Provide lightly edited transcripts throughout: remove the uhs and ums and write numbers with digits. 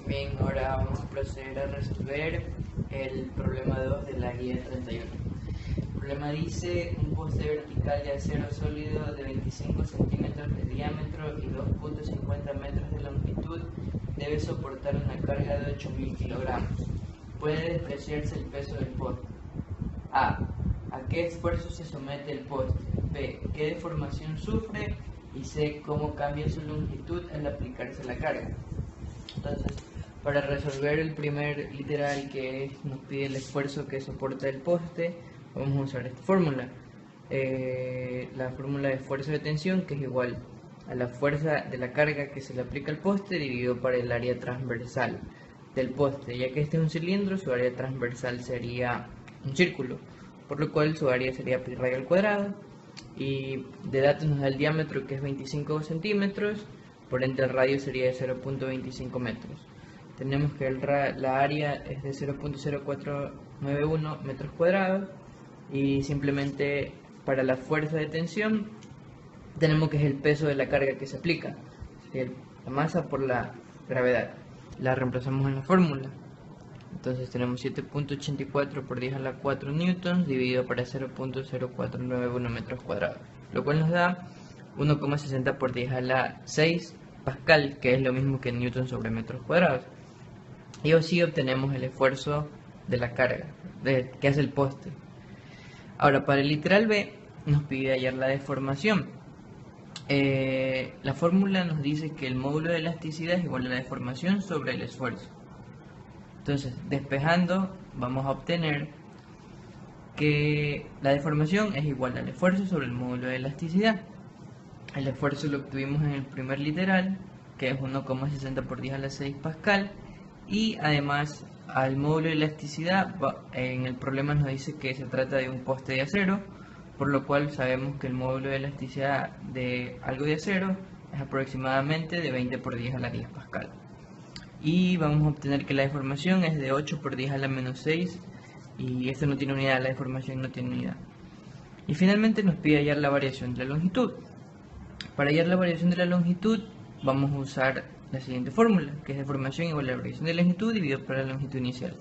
Bien, ahora vamos a proceder a resolver el problema 2 de la guía 31. El problema dice: un poste vertical de acero sólido de 25 centímetros de diámetro y 2.50 metros de longitud debe soportar una carga de 8.000 kilogramos. Puede despreciarse el peso del poste. A. ¿A qué esfuerzo se somete el poste? B. ¿Qué deformación sufre? Y C. ¿Cómo cambia su longitud al aplicarse la carga? Entonces, para resolver el primer literal, que nos pide el esfuerzo que soporta el poste, vamos a usar esta fórmula. La fórmula de esfuerzo de tensión, que es igual a la fuerza de la carga que se le aplica al poste dividido por el área transversal del poste. Ya que este es un cilindro, su área transversal sería un círculo, por lo cual su área sería pi radio al cuadrado. Y de datos nos da el diámetro, que es 25 centímetros, por ende el radio sería de 0.25 metros. Tenemos que la área es de 0.0491 metros cuadrados, y simplemente para la fuerza de tensión tenemos que es el peso de la carga que se aplica, la masa por la gravedad. La reemplazamos en la fórmula. Entonces tenemos 7.84 por 10 a la 4 newtons dividido para 0.0491 metros cuadrados, lo cual nos da 1,60 por 10 a la 6 pascal, que es lo mismo que newton sobre metros cuadrados. Y así obtenemos el esfuerzo de la carga que hace el poste. Ahora, para el literal B nos pide hallar la deformación. La fórmula nos dice que el módulo de elasticidad es igual a la deformación sobre el esfuerzo. Entonces, despejando, vamos a obtener que la deformación es igual al esfuerzo sobre el módulo de elasticidad. El esfuerzo lo obtuvimos en el primer literal, que es 1,60 por 10 a la 6 pascal, y además al módulo de elasticidad en el problema nos dice que se trata de un poste de acero, por lo cual sabemos que el módulo de elasticidad de algo de acero es aproximadamente de 20 por 10 a la 10 pascal. Y vamos a obtener que la deformación es de 8 por 10 a la menos 6, y esto no tiene unidad, la deformación no tiene unidad. Y finalmente nos pide hallar la variación de la longitud. Para hallar la variación de la longitud vamos a usar la siguiente fórmula, que es deformación igual a la variación de la longitud dividido por la longitud inicial.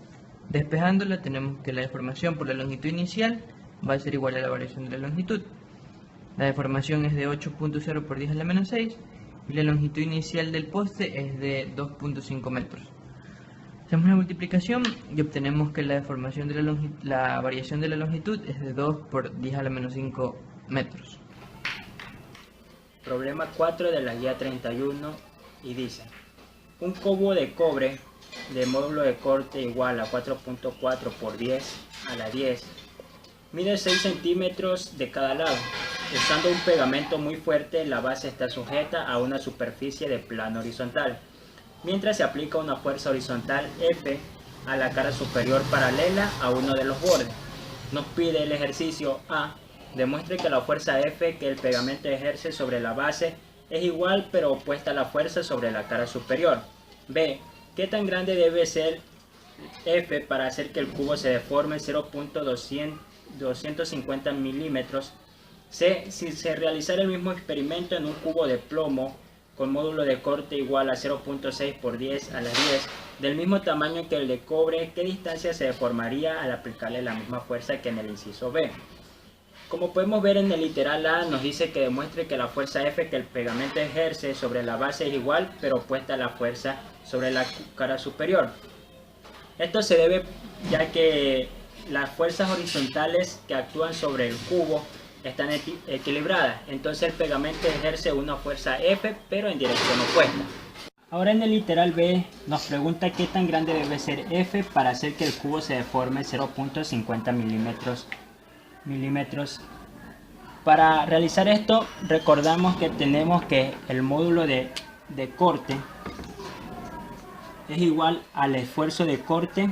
Despejándola tenemos que la deformación por la longitud inicial va a ser igual a la variación de la longitud. La deformación es de 8.0 por 10 a la menos 6 y la longitud inicial del poste es de 2.5 metros. Hacemos la multiplicación y obtenemos que la deformación de la variación de la longitud es de 2 por 10 a la menos 5 metros. Problema 4 de la guía 31 y dice: un cubo de cobre de módulo de corte igual a 4.4 por 10 a la 10 mide 6 centímetros de cada lado. Usando un pegamento muy fuerte, la base está sujeta a una superficie de plano horizontal, mientras se aplica una fuerza horizontal F a la cara superior paralela a uno de los bordes. Nos pide el ejercicio A: demuestre que la fuerza F que el pegamento ejerce sobre la base es igual pero opuesta a la fuerza sobre la cara superior. B: ¿qué tan grande debe ser F para hacer que el cubo se deforme 0.250 milímetros? C: si se realizara el mismo experimento en un cubo de plomo con módulo de corte igual a 0.6 por 10 a la 10, del mismo tamaño que el de cobre, ¿qué distancia se deformaría al aplicarle la misma fuerza que en el inciso B? Como podemos ver en el literal A, nos dice que demuestre que la fuerza F que el pegamento ejerce sobre la base es igual, pero opuesta a la fuerza sobre la cara superior. Esto se debe ya que las fuerzas horizontales que actúan sobre el cubo están equilibradas, entonces el pegamento ejerce una fuerza F, pero en dirección opuesta. Ahora en el literal B nos pregunta qué tan grande debe ser F para hacer que el cubo se deforme 0.50 milímetros. Para realizar esto, recordamos que tenemos que el módulo de corte es igual al esfuerzo de corte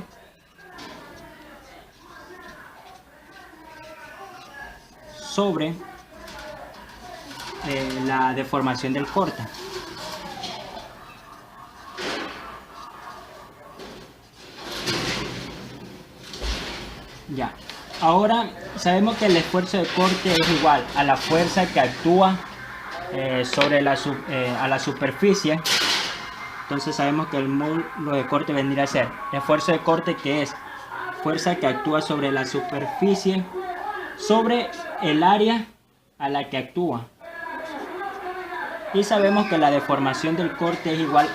sobre la deformación del corte. Ya. Ahora sabemos que el esfuerzo de corte es igual a la fuerza que actúa sobre a la superficie Entonces sabemos que el módulo de corte vendría a ser esfuerzo de corte, que es fuerza que actúa sobre la superficie, sobre el área a la que actúa. Y sabemos que la deformación del corte es igual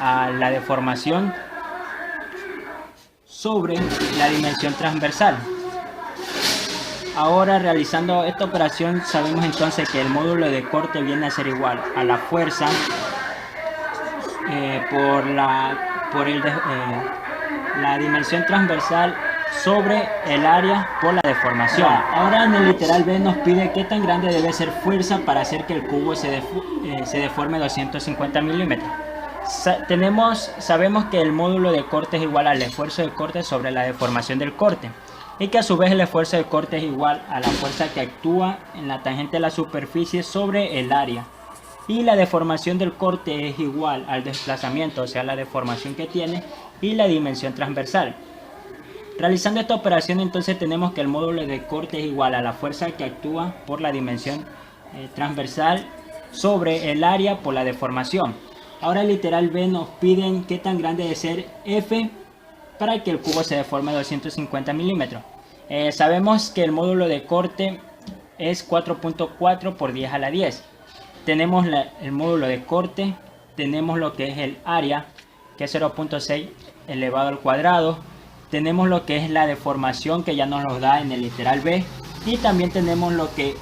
a la deformación sobre la dimensión transversal. Ahora, realizando esta operación, sabemos entonces que el módulo de corte viene a ser igual a la fuerza por la dimensión transversal sobre el área por la deformación. Ahora en el literal B nos pide qué tan grande debe ser fuerza para hacer que el cubo se deforme 250 milímetros. Sabemos que el módulo de corte es igual al esfuerzo de corte sobre la deformación del corte, y que a su vez el esfuerzo de corte es igual a la fuerza que actúa en la tangente de la superficie sobre el área, y la deformación del corte es igual al desplazamiento, o sea, la deformación que tiene, y la dimensión transversal. Realizando esta operación, entonces tenemos que el módulo de corte es igual a la fuerza que actúa por la dimensión transversal sobre el área por la deformación. Ahora el literal B nos piden qué tan grande debe ser F para que el cubo se deforme 250 milímetros. Sabemos que el módulo de corte es 4.4 por 10 a la 10. Tenemos el módulo de corte, tenemos lo que es el área, que es 0.6 elevado al cuadrado. Tenemos lo que es la deformación, que ya nos lo da en el literal B, y también tenemos lo que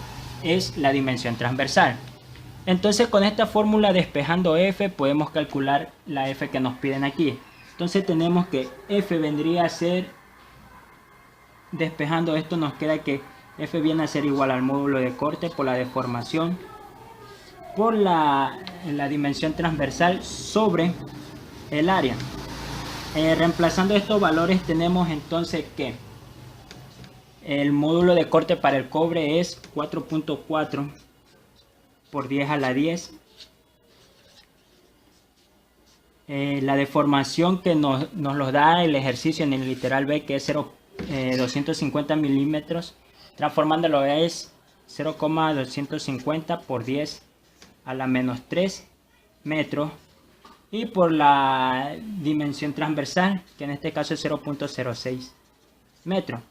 es la dimensión transversal. Entonces, con esta fórmula, despejando F, podemos calcular la F que nos piden aquí. Entonces tenemos que F vendría a ser, despejando esto, nos queda que F viene a ser igual al módulo de corte por la deformación por la dimensión transversal sobre el área. Reemplazando estos valores, tenemos entonces que el módulo de corte para el cobre es 4.4 por 10 a la 10. La deformación que nos lo da el ejercicio en el literal B, que es 250 milímetros, transformándolo es 0,250 por 10 a la menos 3 metros, y por la dimensión transversal, que en este caso es 0.06 metros,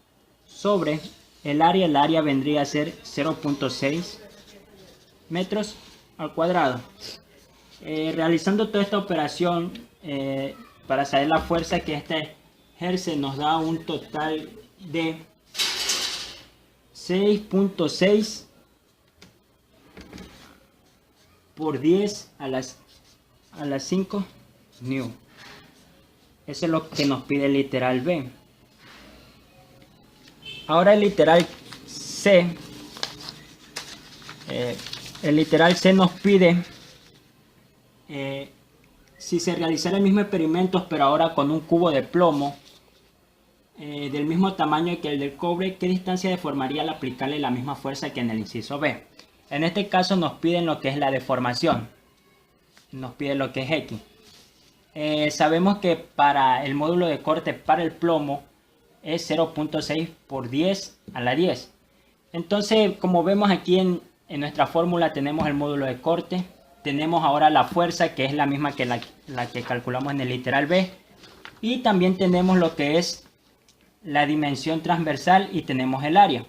sobre el área vendría a ser 0.6 metros al cuadrado. Realizando toda esta operación, para saber la fuerza que este ejerce, nos da un total de 6.6 por 10 a las 5 New. Eso es lo que nos pide el literal B. Ahora el literal C. El literal C nos pide si se realizara el mismo experimento, pero ahora con un cubo de plomo del mismo tamaño que el del cobre, ¿qué distancia deformaría al aplicarle la misma fuerza que en el inciso B? En este caso nos piden lo que es la deformación, nos piden lo que es X. Sabemos que para el módulo de corte para el plomo es 0.6 por 10 a la 10. Entonces, como vemos aquí en nuestra fórmula, tenemos el módulo de corte, tenemos ahora la fuerza, que es la misma que la que calculamos en el literal B, y también tenemos lo que es la dimensión transversal y tenemos el área.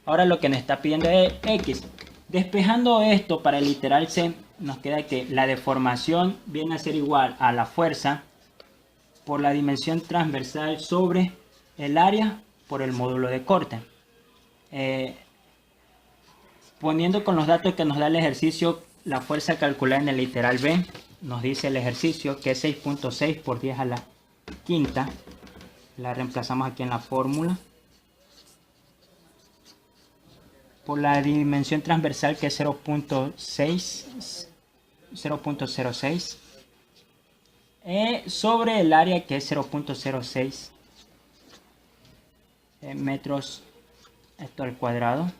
Ahora lo que nos está pidiendo es X. Despejando esto para el literal C, nos queda que la deformación viene a ser igual a la fuerza por la dimensión transversal sobre el área por el módulo de corte. Poniendo con los datos que nos da el ejercicio, la fuerza calculada en el literal B, nos dice el ejercicio que es 6.6 por 10 a la quinta. La reemplazamos aquí en la fórmula. Por la dimensión transversal, que es 0.06 sobre el área, que es 0.06 metros esto al cuadrado,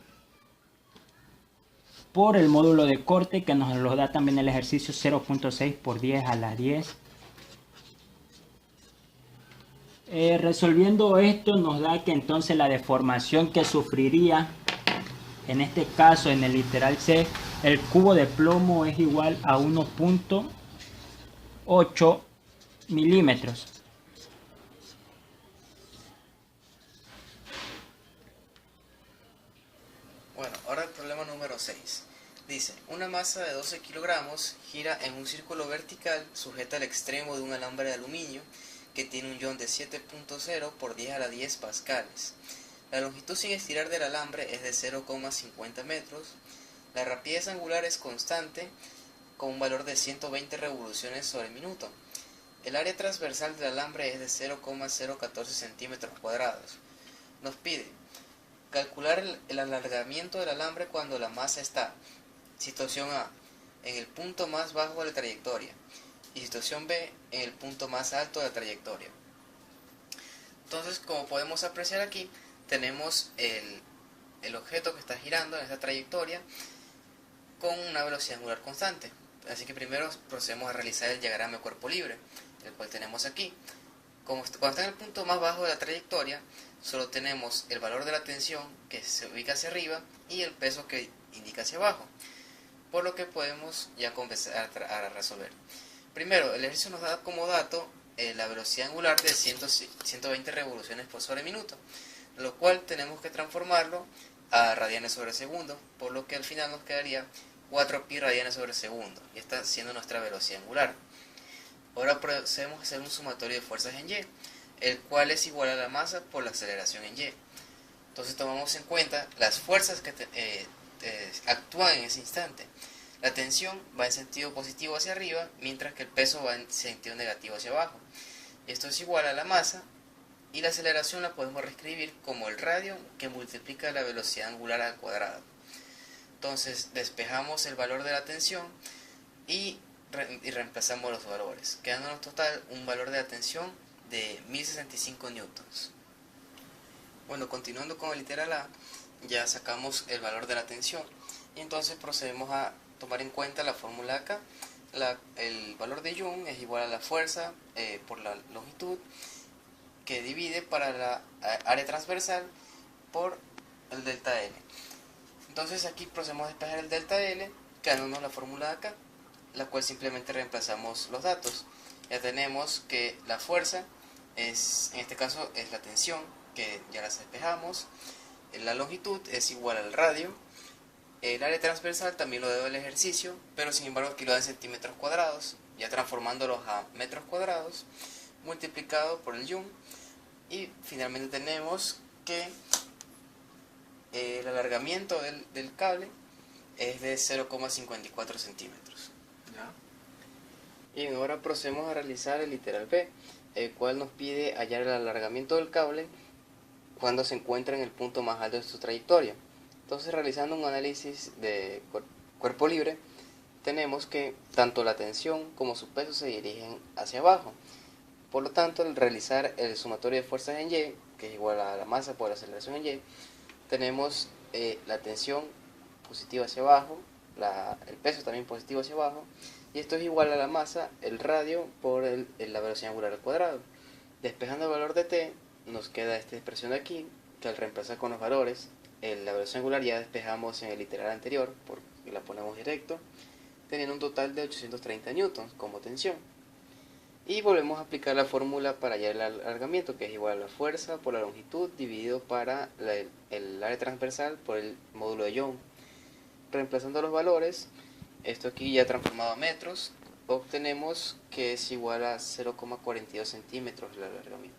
por el módulo de corte, que nos lo da también el ejercicio, 0.6 por 10 a la 10. Resolviendo esto, nos da que entonces la deformación que sufriría, en este caso en el literal C, el cubo de plomo es igual a 1.0 8 milímetros. Bueno, ahora el problema número 6. Dice, una masa de 12 kilogramos gira en un círculo vertical sujeta al extremo de un alambre de aluminio que tiene un ion de 7.0 por 10 a la 10 pascales. La longitud sin estirar del alambre es de 0,50 metros. La rapidez angular es constante con un valor de 120 revoluciones sobre minuto. El área transversal del alambre es de 0,014 centímetros cuadrados. Nos pide calcular el alargamiento del alambre cuando la masa está, situación A, en el punto más bajo de la trayectoria y situación B, en el punto más alto de la trayectoria. Entonces, como podemos apreciar aquí, tenemos el objeto que está girando en esta trayectoria con una velocidad angular constante. Así que primero procedemos a realizar el diagrama de cuerpo libre, el cual tenemos aquí. Cuando está en el punto más bajo de la trayectoria, solo tenemos el valor de la tensión que se ubica hacia arriba y el peso que indica hacia abajo, por lo que podemos ya comenzar a resolver. Primero, el ejercicio nos da como dato la velocidad angular de 120 revoluciones por sobre minuto, lo cual tenemos que transformarlo a radianes sobre segundo, por lo que al final nos quedaría 4pi radianes sobre segundo, y esta siendo nuestra velocidad angular. Ahora procedemos a hacer un sumatorio de fuerzas en Y, el cual es igual a la masa por la aceleración en Y. Entonces tomamos en cuenta las fuerzas que actúan en ese instante. La tensión va en sentido positivo hacia arriba, mientras que el peso va en sentido negativo hacia abajo. Esto es igual a la masa, y la aceleración la podemos reescribir como el radio que multiplica la velocidad angular al cuadrado. Entonces despejamos el valor de la tensión y reemplazamos los valores, quedándonos total un valor de la tensión de 1065 newtons. Bueno, continuando con el literal A, ya sacamos el valor de la tensión y entonces procedemos a tomar en cuenta la fórmula acá. El valor de Young es igual a la fuerza por la longitud que divide para la área transversal por el delta L. Entonces aquí procedemos a despejar el delta L, quedándonos la fórmula de acá, la cual simplemente reemplazamos los datos. Ya tenemos que la fuerza es, en este caso, es la tensión, que ya las despejamos. La longitud es igual al radio. El área transversal también lo debo el ejercicio, pero sin embargo aquí lo da en centímetros cuadrados, ya transformándolos a metros cuadrados, multiplicado por el Young. Y finalmente tenemos que el alargamiento del cable es de 0,54 centímetros. Y ahora procedemos a realizar el literal B, el cual nos pide hallar el alargamiento del cable cuando se encuentra en el punto más alto de su trayectoria. Entonces, realizando un análisis de cuerpo libre, tenemos que tanto la tensión como su peso se dirigen hacia abajo. Por lo tanto, al realizar el sumatorio de fuerzas en Y, que es igual a la masa por la aceleración en Y, tenemos la tensión positiva hacia abajo, el peso también positivo hacia abajo, y esto es igual a la masa, el radio, por la velocidad angular al cuadrado. Despejando el valor de t, nos queda esta expresión de aquí, que al reemplazar con los valores, la velocidad angular ya despejamos en el literal anterior, porque la ponemos directo, teniendo un total de 830 newtons como tensión. Y volvemos a aplicar la fórmula para hallar el alargamiento, que es igual a la fuerza por la longitud dividido para el área transversal por el módulo de Young. Reemplazando los valores, esto aquí ya transformado a metros, obtenemos que es igual a 0,42 centímetros el alargamiento.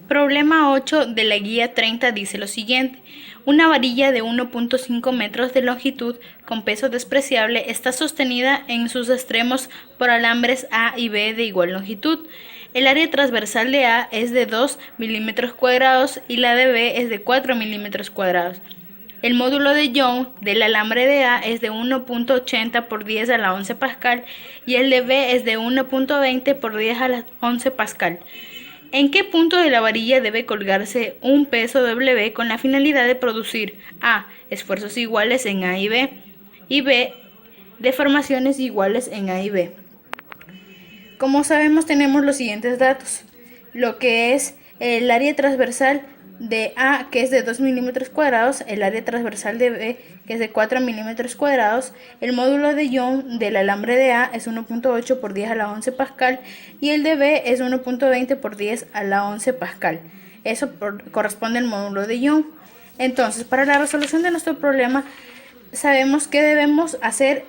Problema 8 de la guía 30 dice lo siguiente. Una varilla de 1.5 metros de longitud con peso despreciable está sostenida en sus extremos por alambres A y B de igual longitud. El área transversal de A es de 2 milímetros cuadrados y la de B es de 4 milímetros cuadrados. El módulo de Young del alambre de A es de 1.80 por 10 a la 11 pascal y el de B es de 1.20 por 10 a la 11 pascal. ¿En qué punto de la varilla debe colgarse un peso W con la finalidad de producir A. esfuerzos iguales en A y B. deformaciones iguales en A y B? Como sabemos, tenemos los siguientes datos. Lo que es el área transversal de A, que es de 2 milímetros cuadrados, el área transversal de B, que es de 4 milímetros cuadrados, el módulo de Young del alambre de A es 1.8 por 10 a la 11 pascal y el de B es 1.20 por 10 a la 11 pascal. Eso corresponde al módulo de Young. Entonces, para la resolución de nuestro problema, sabemos que debemos hacer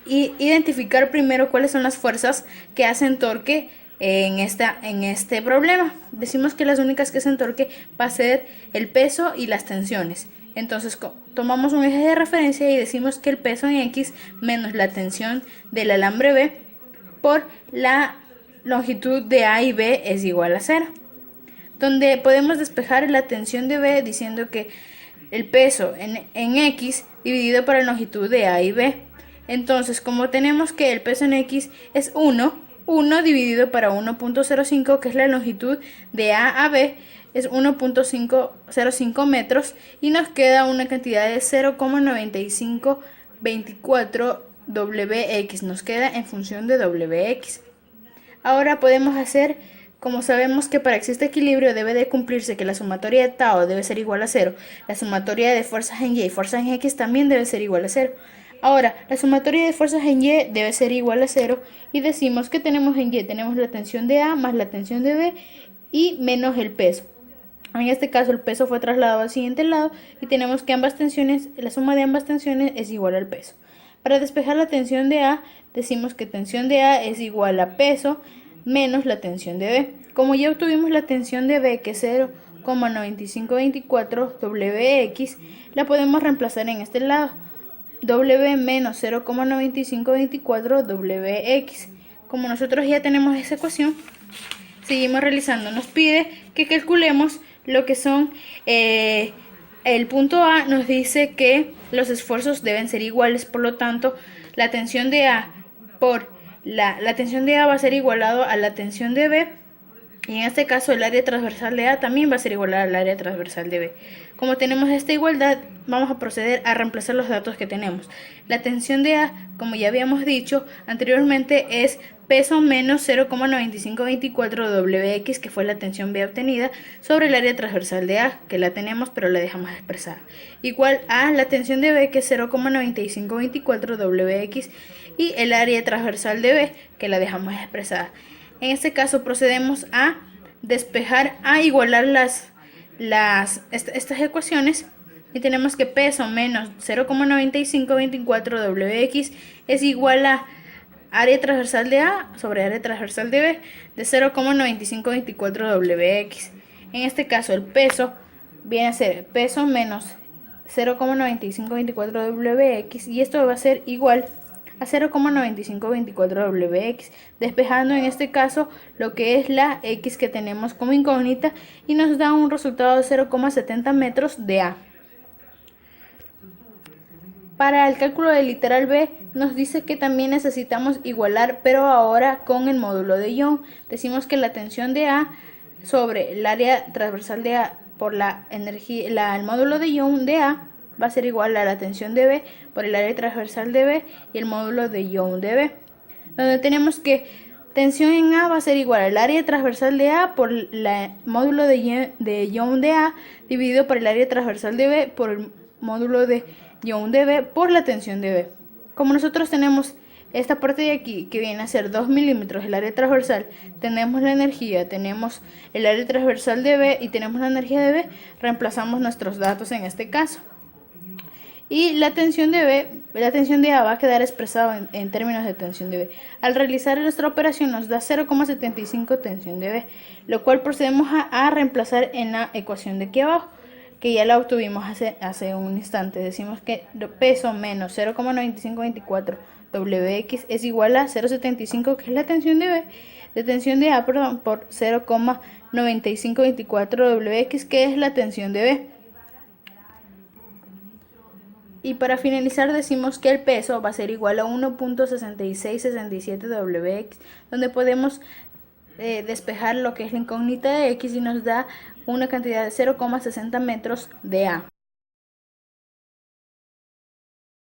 y identificar primero cuáles son las fuerzas que hacen torque en este problema. Decimos que las únicas que hacen torque va a ser el peso y las tensiones. Entonces tomamos un eje de referencia y decimos que el peso en X menos la tensión del alambre B por la longitud de A y B es igual a 0. Donde podemos despejar la tensión de B diciendo que el peso en X dividido por la longitud de A y B. Entonces, como tenemos que el peso en X es 1 dividido para 1.05, que es la longitud de A a B, es 1.505 metros y nos queda una cantidad de 0,9524 Wx. Nos queda en función de Wx. Ahora podemos hacer, como sabemos que para que exista equilibrio debe de cumplirse que la sumatoria de tau debe ser igual a 0, la sumatoria de fuerzas en Y y fuerzas en X también debe ser igual a 0. Ahora, la sumatoria de fuerzas en Y debe ser igual a 0 y decimos que tenemos en Y, tenemos la tensión de A más la tensión de B y menos el peso. En este caso el peso fue trasladado al siguiente lado y tenemos que ambas tensiones, la suma de ambas tensiones es igual al peso. Para despejar la tensión de A, decimos que tensión de A es igual a peso menos la tensión de B. Como ya obtuvimos la tensión de B, que es 0,9524 Wx, la podemos reemplazar en este lado. W menos 0,9524 Wx. Como nosotros ya tenemos esa ecuación, seguimos realizando. Nos pide que calculemos lo que son el punto A. Nos dice que los esfuerzos deben ser iguales, por lo tanto la tensión de A por la tensión de A va a ser igualado a la tensión de B. Y en este caso el área transversal de A también va a ser igual al área transversal de B. Como tenemos esta igualdad, vamos a proceder a reemplazar los datos que tenemos. La tensión de A, como ya habíamos dicho anteriormente, es peso menos 0,9524 Wx, que fue la tensión B obtenida, sobre el área transversal de A, que la tenemos pero la dejamos expresada. Igual a la tensión de B, que es 0,9524 Wx, y el área transversal de B, que la dejamos expresada. En este caso procedemos a despejar, a igualar estas ecuaciones y tenemos que peso menos 0,9524 Wx es igual a área transversal de A sobre área transversal de B de 0,9524 Wx. En este caso el peso viene a ser peso menos 0,9524 Wx y esto va a ser igual a 0,9524 Wx, despejando en este caso lo que es la X que tenemos como incógnita y nos da un resultado de 0,70 metros de A. Para el cálculo del literal B nos dice que también necesitamos igualar, pero ahora con el módulo de Young. Decimos que la tensión de A sobre el área transversal de A por el módulo de Young de A va a ser igual a la tensión de B por el área transversal de B y el módulo de Young de B, donde tenemos que tensión en A va a ser igual al área transversal de A por el módulo de Young de A dividido por el área transversal de B por el módulo de Young de B por la tensión de B. Como nosotros tenemos esta parte de aquí que viene a ser 2 milímetros el área transversal, tenemos la energía, tenemos el área transversal de B y tenemos la energía de B, reemplazamos nuestros datos en este caso. Y la tensión de A va a quedar expresado en términos de tensión de B. Al realizar nuestra operación nos da 0,75 tensión de B, lo cual procedemos a reemplazar en la ecuación de aquí abajo, que ya la obtuvimos hace un instante. Decimos que peso menos 0,9524 Wx es igual a 0,75, que es la tensión de B, de tensión de A, perdón, por 0,9524 Wx, que es la tensión de B. Y para finalizar decimos que el peso va a ser igual a 1.6667 Wx, donde podemos despejar lo que es la incógnita de X y nos da una cantidad de 0,60 metros de A.